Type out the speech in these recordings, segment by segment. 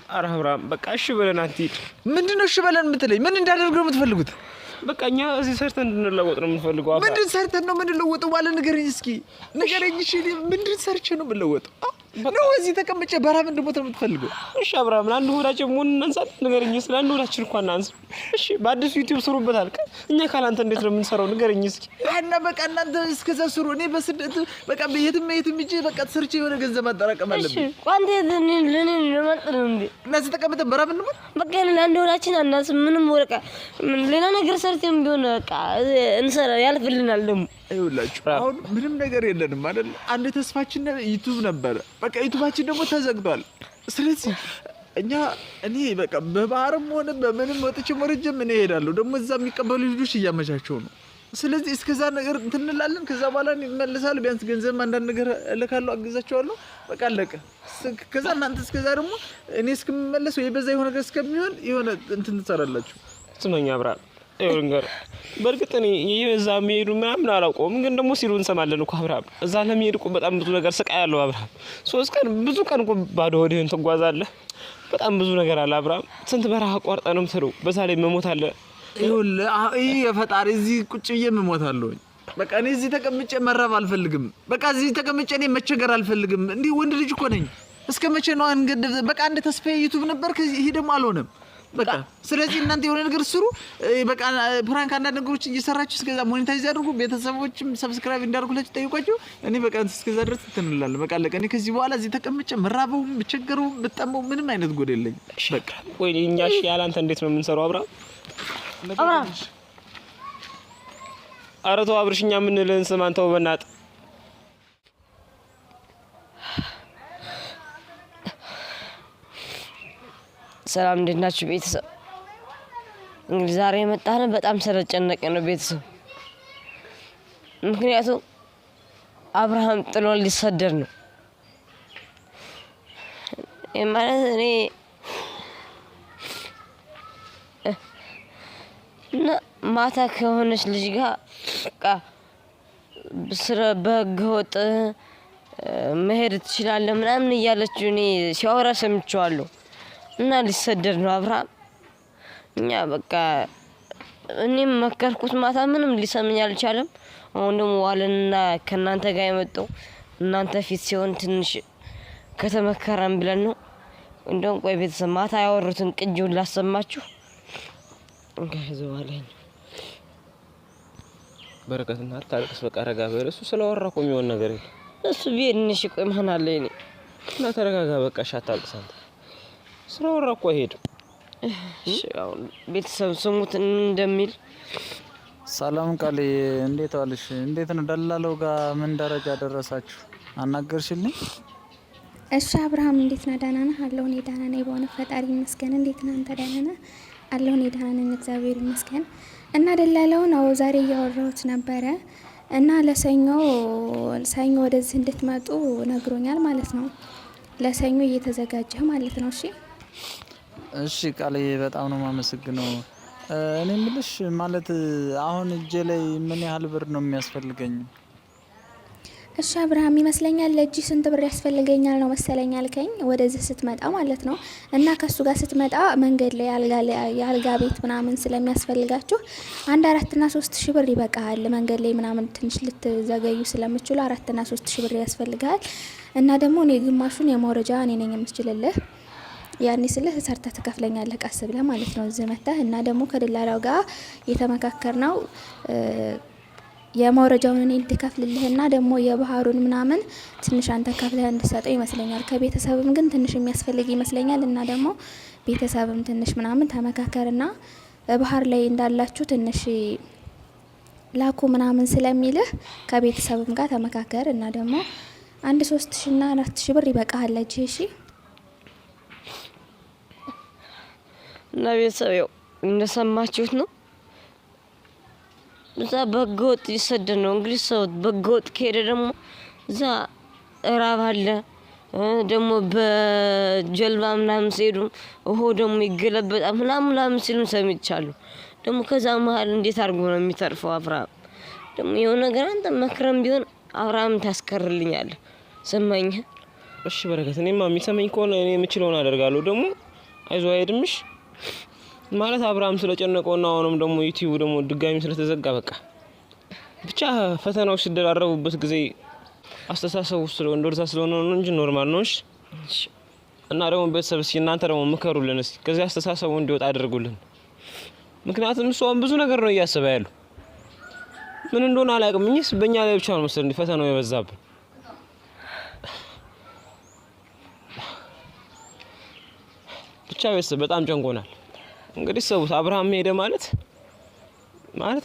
አብርሃም በቃ እሺ በለን አትሂድ። ምንድነው እሺ በለን የምትለኝ? ምን እንዳደርገው የምትፈልጉት? በቃ እኛ እዚህ ሰርተን እንድንለወጥ ነው የምንፈልገው። ምንድን ሰርተን ነው የምንለወጠው? ባለ ንገረኝ እስኪ ንገረኝ። እሺ ምንድን ሰርቼ ነው የምንለወጠው? ነው እዚህ ተቀምጬ በራብ እንደሞት ነው የምትፈልገው? እሺ አብርሃም ለአንድ ሆዳችን ምን እናንሳት? ንገረኝ እስኪ ለአንድ ሆዳችን እንኳን እናንሳ። እሺ በአዲሱ ዩቲዩብ ስሩበት አልከ። እኛ ካላንተ እንዴት ነው የምንሰራው? ንገረኝ እስኪ። እና በቃ እናንተ እስከዛ ስሩ። እኔ በስደት በቃ የትም እንጂ በቃ ሰርቼ የሆነ ገንዘብ ማጠራቀም አለብኝ። እሺ ቋንቴ ለኔ ለማጥር እንዴ እነዚህ ተቀምጠን በራብ እንደሞት በቃ ለአንድ ሆዳችን አናስ ምንም ወርቃ ሌላ ነገር ሰርተን ቢሆን በቃ እንሰራ ያልፍልናል ደግሞ አይውላችሁ አሁን ምንም ነገር የለንም አይደል? አንድ ተስፋችን ዩቲዩብ ነበር። በቃ ዩቲዩባችን ደግሞ ተዘግቷል። ስለዚህ እኔ በቃ በባህርም ሆነ በምንም ወጥቼ ወርጄም እኔ እሄዳለሁ። ደግሞ እዛ የሚቀበሉ ልጆች እያመቻቸው ነው። ስለዚህ እስከዛ ነገር እንትንላለን። ከዛ በኋላ ይመለሳሉ። ቢያንስ ገንዘብ አንዳንድ ነገር እልካለሁ፣ አግዛቸዋለሁ። በቃ አለቀ። ከዛ እናንተ እስከዛ ደግሞ እኔ እስከምመለስ ወይ በዛ የሆነ ነገር እስከሚሆን የሆነ እንትን ትሰራላችሁ። ስማኝ አብርሃም ይኸውልህ በእርግጥ እኔ እዛ የሚሄዱ ምናምን አላውቀውም፣ ግን ደግሞ ሲሉ እንሰማለን እኮ አብርሃም። እዛ ለመሄድ እኮ በጣም ብዙ ነገር ስቃይ አለው አብርሃም። 3 ቀን ብዙ ቀን እኮ ባዶ ሆድህን ትጓዛለህ። በጣም ብዙ ነገር አለ አብርሃም። ስንት በረሃ አቋርጠህ ነው የምትሄደው። በዛ ላይ መሞት አለ። ይኸውልህ ይሄ የፈጣሪ እዚህ ቁጭ ብዬ እሞታለሁ። በቃ እኔ እዚህ ተቀምጬ መራብ አልፈልግም። በቃ እዚህ ተቀምጬ እኔ መቸገር አልፈልግም። እንዲህ ወንድ ልጅ እኮ ነኝ። እስከ መቼ ነው አንገድ? በቃ አንድ ተስፋዬ ዩቲዩብ ነበር፣ ይሄ ደግሞ አልሆነም። በቃ ስለዚህ እናንተ የሆነ ነገር ስሩ። በቃ ፕራንክ አንዳንድ ነገሮች እየሰራችሁ እስከዛ ሞኔታይዝ ያድርጉ። ቤተሰቦችም ሰብስክራይብ እንዲያደርጉላችሁ ጠይቋቸው። እኔ በቃ እስከዛ ድረስ ትንላለን። በቃ ለቀኔ ከዚህ በኋላ እዚህ ተቀምጬ መራበው ብቸገረው ብጠመው ምንም አይነት ጎድ የለኝም። በቃ ወይ እኛ እሺ ያላንተ እንዴት ነው የምንሰራው አብርሃም? ኧረ ተው አብርሽኛ የምንልህን ስማ አንተው በእናትህ። ሰላም እንዴት ናችሁ ቤተሰብ? እንግዲህ ዛሬ የመጣነው በጣም ስለጨነቀን ነው ቤተሰብ። ምክንያቱም አብርሃም ጥሎን ሊሰደድ ነው። ማለት እኔ እና ማታ ከሆነች ልጅ ጋር በቃ ስለ በህገወጥ መሄድ ትችላለህ ምናምን እያለችው እኔ ሲያወራ ሰምቼዋለሁ። እና ሊሰደድ ነው አብርሃም። እኛ በቃ እኔም መከርኩት ማታ ምንም ሊሰማኝ አልቻለም። አሁን ደግሞ ዋለና ከናንተ ጋር የመጣው እናንተ ፊት ሲሆን ትንሽ ከተመከረን ብለን ነው። እንደውም ቆይ ቤተሰብ ማታ ያወሩትን ቅጂውን ላሰማችሁ። እንጋይዘዋለኝ በረከትና ታልቅስ በቃ ረጋ በል። እሱ ስለወራኩ የሚሆን ነገር የለም። እሱ ቢንሽ ቆይ ማን አለ እኔ እና ተረጋጋ በቃ ሻታልቅስ አንተ ስለወራኩ አይሄድም። እሺ አሁን ቤተሰብ ስሙት እንደሚል ሰላም ቃል እንዴት ዋልሽ? እንዴት ነው ደላላው ጋር ምን ደረጃ ደረሳችሁ? አናገርሽልኝ? እሺ አብርሃም እንዴት ነህ? ደህና ነህ? አለሁ እኔ ደህና ነኝ በሆነ ፈጣሪ ይመስገን። እንዴት ነህ አንተ? ደህና ነህ? አለሁ እኔ ደህና ነኝ እግዚአብሔር ይመስገን። እና ደላላው ነው ዛሬ እያወራሁት ነበረ እና ለሰኞ ወደዚህ እንድትመጡ ነግሮኛል ማለት ነው። ለሰኞ እየተዘጋጀህ ማለት ነው። እሺ ቃል በጣም ነው የማመሰግነው። እኔ የምልሽ ማለት አሁን እጄ ላይ ምን ያህል ብር ነው የሚያስፈልገኝ? እሺ አብርሃም ይመስለኛል ለእጅ ስንት ብር ያስፈልገኛል ነው መሰለኝ አልከኝ ወደዚህ ስትመጣ ማለት ነው። እና ከሱ ጋር ስትመጣ መንገድ ላይ የአልጋ ቤት ምናምን ስለሚያስፈልጋችሁ 4 እና 3 ሺህ ብር ይበቃል። መንገድ ላይ ምናምን ትንሽ ልትዘገዩ ስለምችሉ 4 እና 3 ሺህ ብር ያስፈልጋል። እና ደግሞ እኔ ግማሹን የመውረጃ እኔ ነኝ የምስችልልህ። ያኔ ስልህ ሰርተህ ትከፍለኛለህ ቀስ ብለህ ማለት ነው እዚህ መተህ። እና ደግሞ ከደላላው ጋር የተመካከርነው የመውረጃውን እኔ እንድከፍልልህና ደግሞ የባህሩን ምናምን ትንሽ አንተ ከፍለህ እንድሰጠው ይመስለኛል። ከቤተሰብም ግን ትንሽ የሚያስፈልግ ይመስለኛል። እና ደግሞ ቤተሰብም ትንሽ ምናምን ተመካከርና ባህር ላይ እንዳላችሁ ትንሽ ላኩ ምናምን ስለሚልህ ከቤተሰብም ጋር ተመካከር። እና ደግሞ 3 ሺህ እና 4 ሺህ ብር ይበቃሃል እጂ። እሺ እና ቤተሰብ ያው እንደሰማችሁት ነው። እዛ በህገወጥ ሊሰደድ ነው። እንግዲህ ሰው በህገወጥ ከሄደ ደግሞ እዛ እራብ አለ። ደግሞ በጀልባ ምናምን ሲሄዱ ውሃ ደግሞ ይገለበጣል ምናምን ሲሉ ሰምቻለሁ። ደግሞ ከዛ መሀል እንዴት አድርጎ ነው የሚተርፈው አብርሃም? ደግሞ የሆነ ነገር አንተ መክረም ቢሆን አብርሃም ታስከርልኛለህ። ሰማኝ? እሺ በረከት፣ እኔማ የሚሰማኝ ከሆነ እኔ የምችለውን አደርጋለሁ። ደግሞ አይዞህ አይድምሽ ማለት አብርሃም ስለጨነቀውና አሁንም ደግሞ ዩቲዩብ ደግሞ ድጋሚ ስለተዘጋ በቃ ብቻ ፈተናዎች ሲደራረቡበት ጊዜ አስተሳሰቡ እንደወርሳ ስለሆነ ነው እንጂ ኖርማል ነው። እሺ እና ደግሞ ቤተሰብ እስኪ እናንተ ደግሞ ምከሩልን እስኪ ከዚህ አስተሳሰቡ እንዲወጣ አድርጉልን። ምክንያቱም እሱ ብዙ ነገር ነው እያሰበ ያለው ምን እንደሆነ አላውቅም። እኛስ በእኛ ላይ ብቻ ነው መሰለኝ ፈተናው የበዛብን። ብቻ ቤተሰብ በጣም ጨንቆናል። እንግዲህ ሰውት አብርሃም ሄደ ማለት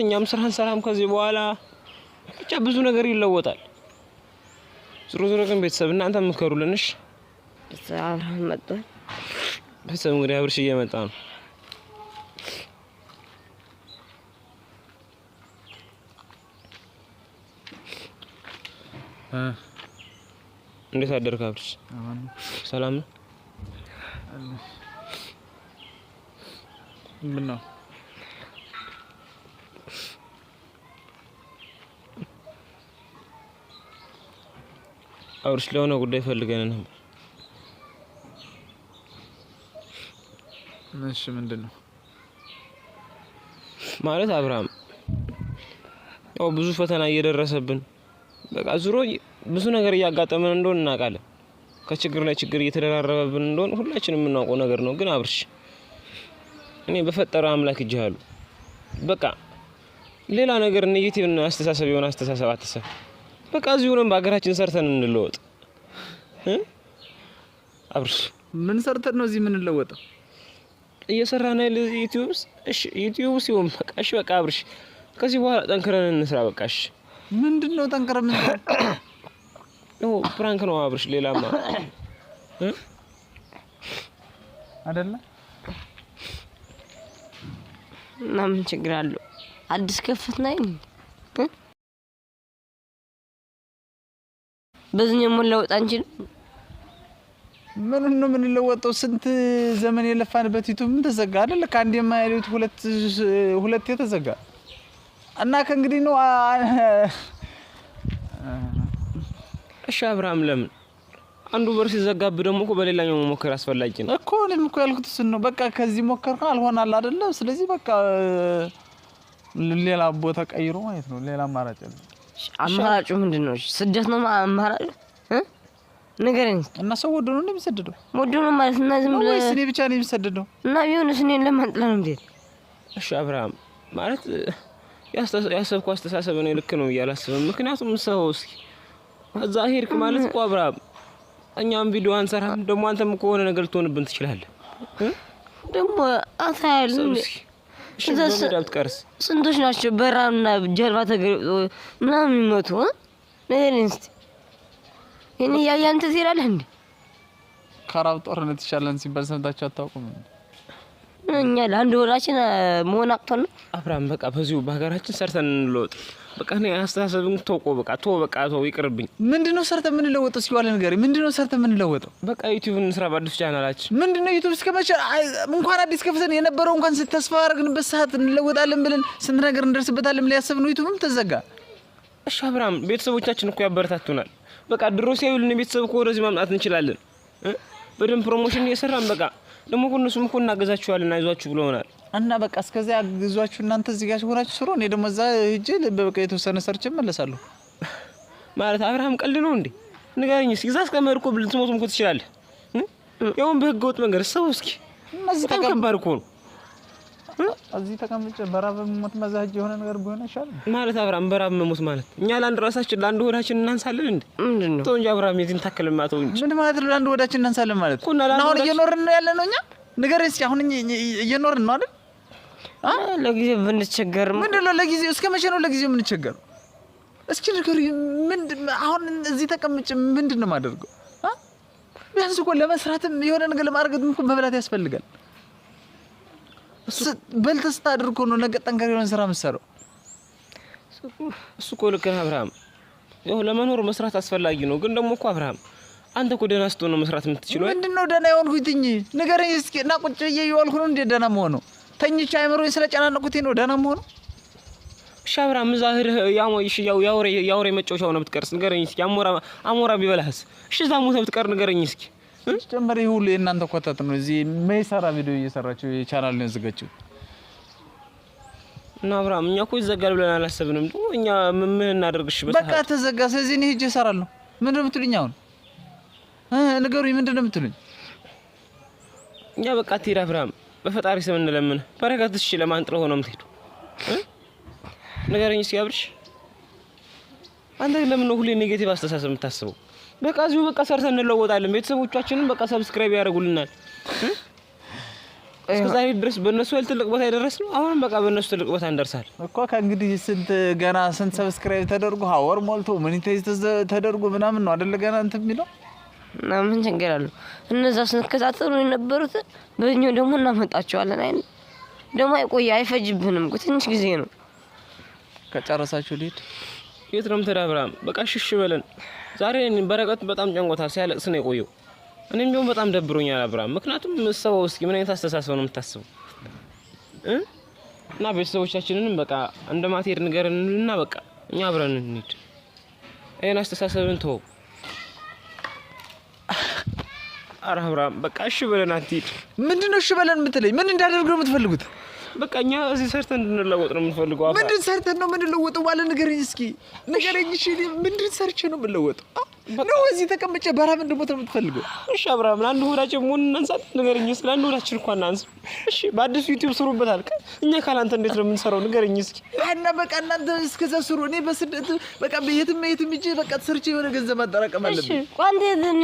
እኛም ስራን ሰላም ከዚህ በኋላ ብቻ ብዙ ነገር ይለወጣል። ዞሮ ግን ቤተሰብ እናንተ ምከሩልን እሺ። አብርሃም መጥቷል። ቤተሰብ እንግዲህ አብርሽ እየመጣ ነው። እንዴት አደርክ አብርሽ? ሰላም ነው? ምን ነው አብርሽ ለሆነ ጉዳይ ፈልገን ነበር። እሺ ምንድነው? ማለት አብርሃም ያው ብዙ ፈተና እየደረሰብን በቃ ዙሮ ብዙ ነገር እያጋጠመን እንደሆነ እናውቃለን። ከችግር ላይ ችግር እየተደራረበብን እንደሆነ ሁላችንም የምናውቀው ነገር ነው። ግን አብርሽ እኔ በፈጠረ አምላክ እጅሃለሁ በቃ ሌላ ነገር ኔጌቲቭ አስተሳሰብ የሆነ አስተሳሰብ አትሰብ። በቃ እዚሁ ነው በአገራችን ሰርተን እንለወጥ። አብርሽ ምን ሰርተን ነው እዚህ ምን እንለወጠው? እየሰራን አይደል ዩቲዩብስ? እሺ ዩቲዩብ ሲሆን በቃ እሺ በቃ አብርሽ ከዚህ በኋላ ጠንክረን እንስራ በቃ እሺ። ምንድነው ጠንክረን ምን ነው? ፕራንክ ነው አብርሽ ሌላማ አይደለ? እና ምን ችግር አለው? አዲስ ከፍት ነኝ በዝኛ ሞላው አንቺን ምን ነው ምን ለወጣው? ስንት ዘመን የለፋንበት ዩቲዩብ ምን ተዘጋ አይደለ? ከአንድ የማይሉት ሁለት የተዘጋ እና ከእንግዲህ ነው እሺ አብርሃም ለምን አንዱ በር ሲዘጋብ ደግሞ እኮ በሌላኛው መሞከር አስፈላጊ ነው እኮ። እኔም እኮ ያልኩት እሱን ነው። በቃ ከዚህ ሞከርኩ አልሆናል አይደለ? ስለዚህ በቃ ሌላ ቦታ ቀይሮ ማለት ነው። ሌላ አማራጭ የለም። አማራጩ ምንድነው? ስደት ነው አማራጩ ንገረኝ። እና ሰው ወዶ ነው የሚሰደደው? ወዶ ነው ማለት እና ዝም ብለህ ወይስ እኔ ብቻ ነኝ የሚሰደደው? እና ቢሆንስ እኔን ለማንጥላ ነው እንዴ? እሺ አብርሃም ማለት ያሰብኩ አስተሳሰብ ነው ልክ ነው እያላስብም። ምክንያቱም ሰው እስኪ እዛ ሄድክ ማለት እኮ አብርሃም እኛም ቪዲዮ አንሰራም ደግሞ አንተም እኮ ሆነ ነገር ልትሆንብን ትችላለህ። ደግሞ አታያል እሺ በመዳብ ትቀርስ ስንቶች ናቸው በራና ጀርባ ተገልጦ ምናምን የሚሞቱ ለኔስቲ እኔ ያንተ ሲራለህ እንዴ? ካራብ ጦርነት ይሻላል ሲባል ሰምታችሁ አታውቁም እንዴ? እኛ ለአንድ ወራችን መሆን አቅቶን ነው አብርሃም። በቃ በዚሁ በሀገራችን ሰርተን እንለወጥ። በቃ እኔ አስተሳሰብን ተው ይቅርብኝ። ምንድነው ሰርተን ምን ለወጠው? እስኪ ዋለ ነገር ምንድነው ሰርተን ምን ለወጠው? በቃ ዩቲዩብ እንስራ በአዲስ ቻናላችን። ምንድነው ዩቲዩብ እስከመቼ እንኳን አዲስ ከፍተን የነበረው እንኳን ተስፋ አድርገንበት ሰዓት እንለወጣለን ብለን ስንት ነገር እንደርስበታለን ብለን ያሰብነው ዩቲዩብም ተዘጋ። እሺ አብርሃም ቤተሰቦቻችን እኮ ያበረታቱናል። በቃ ድሮ ሲያዩልን ቤተሰብ እኮ ወደዚህ ማምጣት እንችላለን። በደንብ ፕሮሞሽን እየሰራን በቃ ደግሞ እነሱም እኮ እናገዛችኋለን አይዟችሁ ብለውናል። እና በቃ እስከዚያ አግዟችሁ እናንተ እዚህ ጋር ሆናችሁ ስሩ። እኔ ደግሞ እዛ ሂጅ በቃ የተወሰነ ሰርቼ እመለሳለሁ። ማለት አብርሃም ቀልድ ነው እንዴ? ንገረኝ እስኪ። እዛ እስከመርኮ ልትሞቱም እኮ ትችላለህ። ያውም በህገ ወጥ መንገድ ሰው እስኪ እነዚህ ተከባር እኮ ነው። እዚህ ተቀምጬ በራብ መሞት መዛጅ የሆነ ነገር ቢሆን ይሻላል ማለት አብርሃም። በራብ መሞት ማለት እኛ ለአንድ ራሳችን ለአንድ ሆዳችን እናንሳለን እንዴ? ምንድነው? ተው እንጂ አብርሃም የዚህን ታከለማ ተው እንጂ። ምን ማለት ነው ለአንድ ሆዳችን እናንሳለን ማለት? አሁን እየኖርን ነው ያለነው እኛ። ንገረኝ እስኪ አሁን እየኖርን ነው አይደል? ለጊዜው ብንቸገር ምንድነው ለጊዜው? እስከ መቼ ነው ለጊዜው የምንቸገረው? እስኪ ንገሩኝ። አሁን እዚህ ተቀምጬ ምንድነው የማደርገው? ቢያንስ እኮ ለመስራትም የሆነ ነገር ለማድረግም እኮ መብላት ያስፈልጋል። በልተህ ስታድር እኮ ነው ነገ ጠንካራ የሆነ ስራ የምትሰራው። እሱ እኮ ልክ ነህ አብርሃም። ያው ለመኖር መስራት አስፈላጊ ነው። ግን ደግሞ እኮ አብርሃም አንተ እኮ ደህና ስትሆን ነው መስራት የምትችለው። ምንድነው ደህና የሆንኩትኝ? ንገረኝ እስኪ። እና ቁጭ ብዬ እየዋልኩ ነው እንዴ ደህና መሆነው? ተኝቼ አይምሮዬን ስለጨናነቁት ነው ደህና መሆነው? እሺ አብርሃም እዛ ሄደህ ያውሬ መጫወቻው ነው ብትቀርስ ንገረኝ እስኪ። አሞራ ቢበላህስ? እሺ እዛ ሞተህ ብትቀር ንገረኝ እስኪ። ጀመረ ይሁሉ የእናንተ ኮተት ነው። እዚህ ማይሰራ ቪዲዮ እየሰራችሁ የቻናል ነው ያዘጋችሁ እና አብርሃም እኛ እኮ ይዘጋል ብለን አላሰብንም። እኛ ምን እናደርግሽ? በቃ ተዘጋ። ስለዚህ እኔ ሂጅ እሰራለሁ። ምንድነው የምትሉኝ አሁን? ንገሩኝ፣ ምንድነው የምትሉኝ? እኛ በቃ ትሄድ አብርሃም፣ በፈጣሪ ስም እንለምን። በረከት እሺ፣ ለማን ጥለው ነው የምትሄዱ? ንገረኝ እስኪ አብርሽ፣ አንተ ለምን ነው ሁሌ ኔጌቲቭ አስተሳሰብ የምታስበው? በቃ እዚሁ በቃ ሰርተን እንለወጣለን። ቤተሰቦቻችንን በቃ ሰብስክራይብ ያደርጉልናል። እስከዛሬ ድረስ በእነሱ ያህል ትልቅ ቦታ የደረስነው አሁንም በቃ በእነሱ ትልቅ ቦታ እንደርሳለን እኮ። ከእንግዲህ ስንት ሰብስክራይብ ተደርጎ ሀወር ሞልቶ ሞኔታይዝ ተደርጎ ምናምን ነው አይደል ገና እንትን የሚለው እና ምን ችግር አለው? እነዛ ስንከታተሉ የነበሩት በእኛው ደግሞ እናመጣቸዋለን። አይ ደግሞ አይፈጅብንም፣ ትንሽ ጊዜ ነው። ከጨረሳችሁ ልሂድ። የት ነው የምትሄድ አብርሃም? በቃ ሽሽ በለን። ዛሬ በረከት በጣም ጨንቆታል፣ ሲያለቅስ ነው የቆየው። እኔም ቢሆን በጣም ደብሮኛል አብርሃም። ምክንያቱም ሰው እስኪ ምን አይነት አስተሳሰብ ነው የምታስበው? እና ቤተሰቦቻችንንም በቃ እንደማትሄድ ንገረንና በቃ እኛ አብረን እንሂድ። አይን አስተሳሰብን ተው። ኧረ አብርሃም በቃ እሺ በለን አትሂድ። ምንድነው እሺ በለን የምትለኝ? ምን እንዳደርግ ነው የምትፈልጉት? በቃ እኛ እዚህ ሰርተን እንድንለወጥ ነው የምንፈልገው። አብርሃም ምንድን ሰርተን ነው የምንለወጠው? ባለ ንገረኝ እስኪ ንገረኝ። እሺ ምንድን ሰርቼ ነው የምንለወጠው? ነው እዚህ ተቀምጬ በራም እንደሞት ነው የምትፈልገው? እሺ አብርሃም ለአንድ ሆዳችን መሆን እናንሳት። ንገረኝ እስኪ ለአንድ ሆዳችን እንኳን እናንሳ። እሺ በአዲሱ ዩቲዩብ ስሩበት አልከ። እኛ ካላንተ እንዴት ነው የምንሰራው? ንገረኝ እስኪ። እና በቃ እናንተ እስከዛ ስሩ። እኔ በስደት በቃ የትም ሂጅ በቃ ሰርቼ የሆነ ገንዘብ ማጠራቀም አለብኝ። እሺ ቋንዴ ለኔ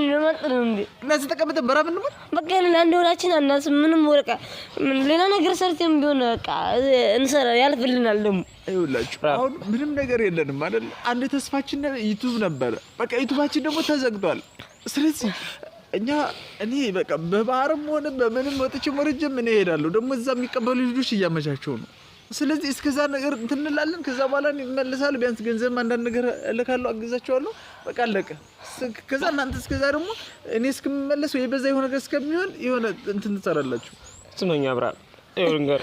ለማጥር እንዴ እና እዚህ ተቀምጠን በራም እንደሞት በቃ ለአንድ ሆዳችን አናስ ምንም ወርቃ ሌላ ነገር ሰርተን ቢሆን በቃ እንሰራ ያልፍልናል። ደግሞ ይኸውላችሁ አሁን ምንም ነገር የለንም አይደል? አንድ ተስፋችን ዩቲዩብ ነበረ። በቃ ዩቲዩባችን ደግሞ ተዘግቷል። ስለዚህ እኔ በቃ በባህርም ሆነ በምንም ወጥቼ ወርጄም እኔ እሄዳለሁ። ደግሞ እዛ የሚቀበሉ ልጆች እያመቻቸው ነው። ስለዚህ እስከዛ ነገር እንትን እንላለን። ከዛ በኋላ እንመለሳለን። ቢያንስ ገንዘብ አንዳንድ ነገር እልካለሁ፣ አግዛቸዋለሁ። በቃ አለቀ። ከዛ እናንተ እስከዛ ደግሞ እኔ እስክመለስ ወይ በዛ የሆነ ነገር እስከሚሆን የሆነ እንትን ትሰራላችሁ። ስመኛ አብርሃም ይኸውልህ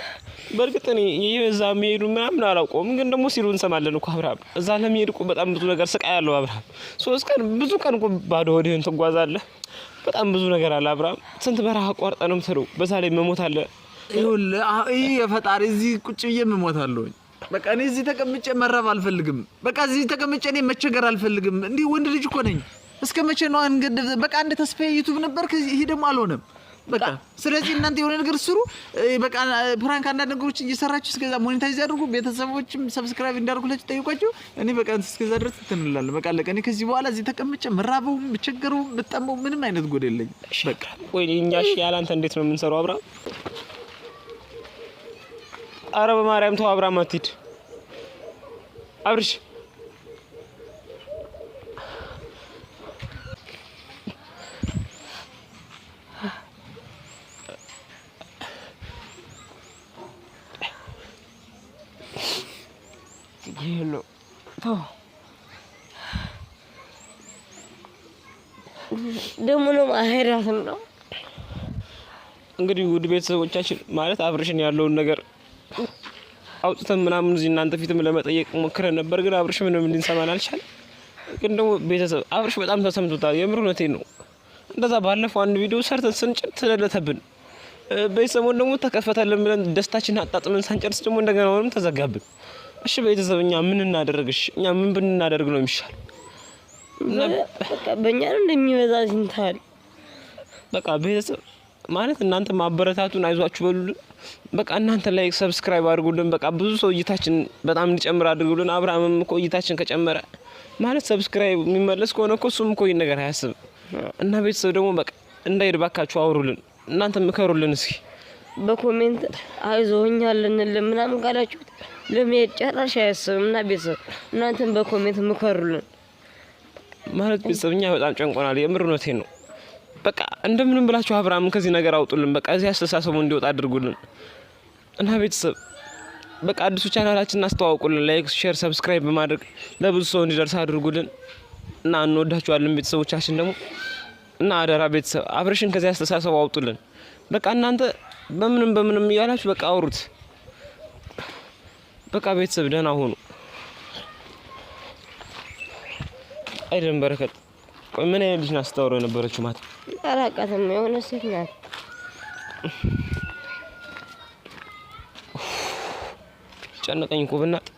በእርግጥ እኔ እዛ የሚሄዱ ምናምን አላውቀውም፣ ግን ደግሞ ሲሉ እንሰማለን እኮ አብርሃም። እዛ ለመሄድ እኮ በጣም ብዙ ነገር ስቃይ ያለው አብርሃም። 3 ቀን ብዙ ቀን እኮ ባዶ ሆድህን ትጓዛለህ። በጣም ብዙ ነገር አለ አብርሃም። ስንት በረሃ አቋርጠህ ነው የምትሄደው። በዛ ላይ መሞት አለ። ይኸውልህ የፈጣሪ እዚህ ቁጭ ብዬ እሞታለሁኝ። በቃ እኔ እዚህ ተቀምጬ መራብ አልፈልግም። በቃ እዚህ ተቀምጬ እኔ መቸገር አልፈልግም። እንዲህ ወንድ ልጅ እኮ ነኝ። እስከ መቼ ነው አንገድ? በቃ አንድ ተስፋዬ ዩቲዩብ ነበር፣ ይሄ ደግሞ አልሆነም። በቃ ስለዚህ እናንተ የሆነ ነገር ስሩ። በቃ ፕራንክ አንዳንድ ነገሮች እየሰራችሁ እስከዛ ሞኔታይዝ ያድርጉ። ቤተሰቦችም ሰብስክራይብ እንዲያደርጉላችሁ ጠይቋቸው። እኔ በቃ እስከዛ ድረስ ትንላለን። በቃ ለቀኔ ከዚህ በኋላ እዚህ ተቀምጬ መራበው ብቸገረው ብጠመው ምንም አይነት ጎድ የለኝም። በቃ ወይ እኛሽ ያላንተ እንዴት ነው የምንሰራው አብርሃም? ኧረ በማርያም ተው አብርሃም አትሂድ። አብርሽ ይሄሎ ተው ደግሞ ነው አይራትም ነው እንግዲህ ውድ ቤተሰቦቻችን ማለት አብርሽን ያለውን ነገር አውጥተን ምናምን እዚህ እናንተ ፊትም ለመጠየቅ ሞክረን ነበር፣ ግን አብርሽ ምንም ሊንሰማን አልቻለም። ግን ደግሞ ቤተሰብ አብርሽ በጣም ተሰምቶታል። የምር እውነቴን ነው። እንደዛ ባለፈው አንድ ቪዲዮ ሰርተን ስንጭር ተለለተብን። ቤተሰቡን ደግሞ ተከፈተልን ብለን ደስታችን አጣጥመን ሳንጨርስ ደግሞ እንደገና ወንም ተዘጋብን። እሺ ቤተሰብ እኛ ምን እናደርግሽ? እኛ ምን ብናደርግ ነው የሚሻል? በቃ በእኛ ነው እንደሚበዛ ሲንታል። በቃ ቤተሰብ ማለት እናንተ ማበረታቱን አይዟችሁ በሉልን። በቃ እናንተ ላይክ ሰብስክራይብ አድርጉልን። በቃ ብዙ ሰው እይታችን በጣም እንዲጨምር አድርጉልን። አብርሃምም እኮ እይታችን ከጨመረ ማለት ሰብስክራይብ የሚመለስ ከሆነ እኮ እሱም እኮ ይሄን ነገር አያስብም። እና ቤተሰብ ደግሞ በቃ እንዳይሄድ ባካችሁ አውሩልን። እናንተ ምከሩልን እስኪ በኮሜንት አይዞኛል እንልን ምናምን ካላችሁት ለመሄድ ጨራሽ አያስብም። እና ቤተሰብ እናንተም በኮሜንት ምከሩልን ማለት ቤተሰብ እኛ በጣም ጨንቆናል። የምር እውነቴን ነው። በቃ እንደምንም ብላችሁ አብርሃምን ከዚህ ነገር አውጡልን። በቃ እዚህ አስተሳሰቡ እንዲወጣ አድርጉልን። እና ቤተሰብ በቃ አዲሱ ቻናላችንን አስተዋውቁልን። ላይክ፣ ሼር፣ ሰብስክራይብ በማድረግ ለብዙ ሰው እንዲደርስ አድርጉልን። እና እንወዳችኋለን ቤተሰቦቻችን ደግሞ እና አደራ ቤተሰብ አብርሽን ከዚህ አስተሳሰቡ አውጡልን። በቃ እናንተ በምንም እያላችሁ በቃ አውሩት። በቃ ቤተሰብ ደህና ሆኑ። አይደለም በረከት ቆይ ምን አይነት ልጅ ናት ስታወራው የነበረችው ማለት? አላውቃትም። የሆነ ሴት ናት። ጨነቀኝ እኮ በእናትህ